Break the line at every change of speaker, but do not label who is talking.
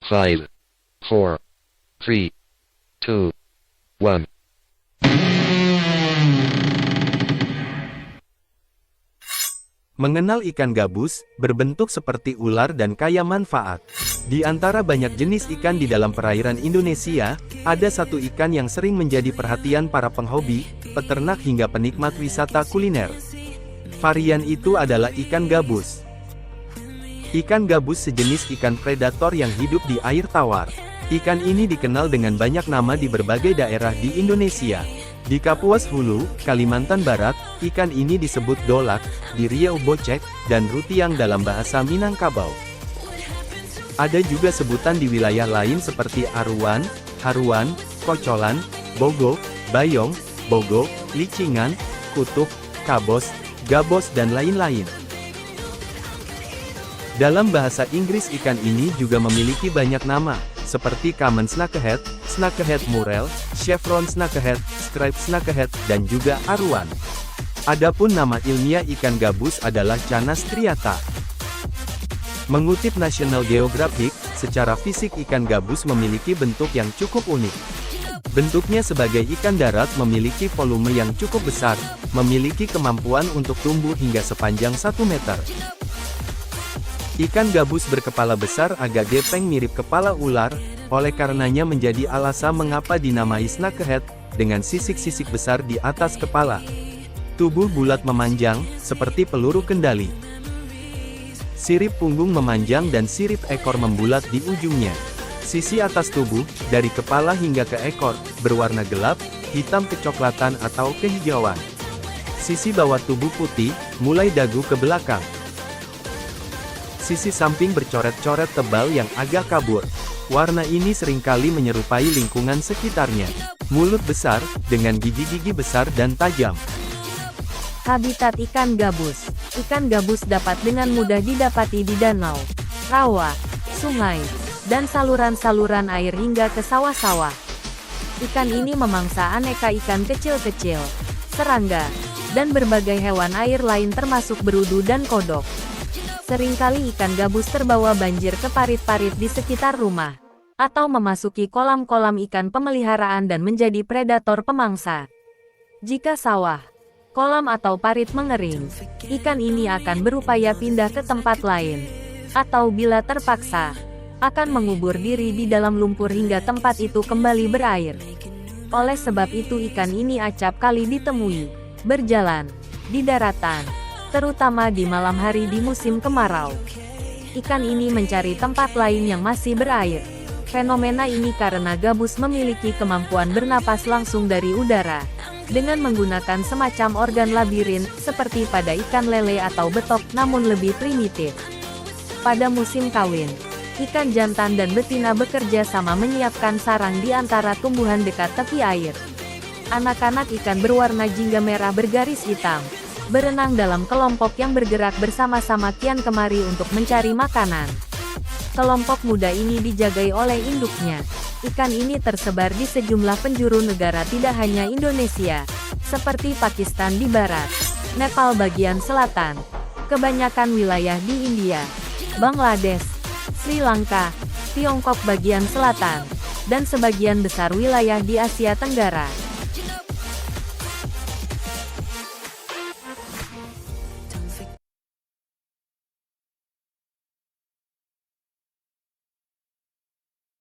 5, 4, 3, 2, 1.
Mengenal ikan gabus, berbentuk seperti ular dan kaya manfaat. Di antara banyak jenis ikan di dalam perairan Indonesia, ada satu ikan yang sering menjadi perhatian para penghobi, peternak hingga penikmat wisata kuliner. Varian itu adalah ikan gabus. Ikan gabus sejenis ikan predator yang hidup di air tawar. Ikan ini dikenal dengan banyak nama di berbagai daerah di Indonesia. Di Kapuas Hulu, Kalimantan Barat, ikan ini disebut dolak, di Riau bocek, dan rutiang dalam bahasa Minangkabau. Ada juga sebutan di wilayah lain seperti aruan, haruan, kocolan, bogo, bayong, bogo, licingan, kutuk, kabos, gabos dan lain-lain. Dalam bahasa Inggris ikan ini juga memiliki banyak nama, seperti common snakehead, snakehead murrel, chevron snakehead, striped snakehead, dan juga aruan. Adapun nama ilmiah ikan gabus adalah Canas striata. Mengutip National Geographic, secara fisik ikan gabus memiliki bentuk yang cukup unik. Bentuknya sebagai ikan darat memiliki volume yang cukup besar, memiliki kemampuan untuk tumbuh hingga sepanjang 1 meter. Ikan gabus berkepala besar agak gepeng mirip kepala ular, oleh karenanya menjadi alasan mengapa dinamai snakehead, dengan sisik-sisik besar di atas kepala. Tubuh bulat memanjang, seperti peluru kendali. Sirip punggung memanjang dan sirip ekor membulat di ujungnya. Sisi atas tubuh, dari kepala hingga ke ekor, berwarna gelap, hitam kecoklatan atau kehijauan. Sisi bawah tubuh putih, mulai dagu ke belakang. Sisi samping bercoret-coret tebal yang agak kabur. Warna ini seringkali menyerupai lingkungan sekitarnya. Mulut besar, dengan gigi-gigi besar dan tajam.
Habitat ikan gabus. Ikan gabus dapat dengan mudah didapati di danau, rawa, sungai, dan saluran-saluran air hingga ke sawah-sawah. Ikan ini memangsa aneka ikan kecil-kecil, serangga, dan berbagai hewan air lain termasuk berudu dan kodok. Seringkali ikan gabus terbawa banjir ke parit-parit di sekitar rumah, atau memasuki kolam-kolam ikan pemeliharaan dan menjadi predator pemangsa. Jika sawah, kolam atau parit mengering, ikan ini akan berupaya pindah ke tempat lain, atau bila terpaksa, akan mengubur diri di dalam lumpur hingga tempat itu kembali berair. Oleh sebab itu ikan ini acap kali ditemui, berjalan, di daratan, terutama di malam hari di musim kemarau. Ikan ini mencari tempat lain yang masih berair. Fenomena ini karena gabus memiliki kemampuan bernapas langsung dari udara, dengan menggunakan semacam organ labirin, seperti pada ikan lele atau betok, namun lebih primitif. Pada musim kawin, ikan jantan dan betina bekerja sama menyiapkan sarang di antara tumbuhan dekat tepi air. Anak-anak ikan berwarna jingga merah bergaris hitam, berenang dalam kelompok yang bergerak bersama-sama kian kemari untuk mencari makanan. Kelompok muda ini dijagai oleh induknya. Ikan ini tersebar di sejumlah penjuru negara tidak hanya Indonesia, seperti Pakistan di barat, Nepal bagian selatan, kebanyakan wilayah di India, Bangladesh, Sri Lanka, Tiongkok bagian selatan, dan sebagian besar wilayah di Asia Tenggara.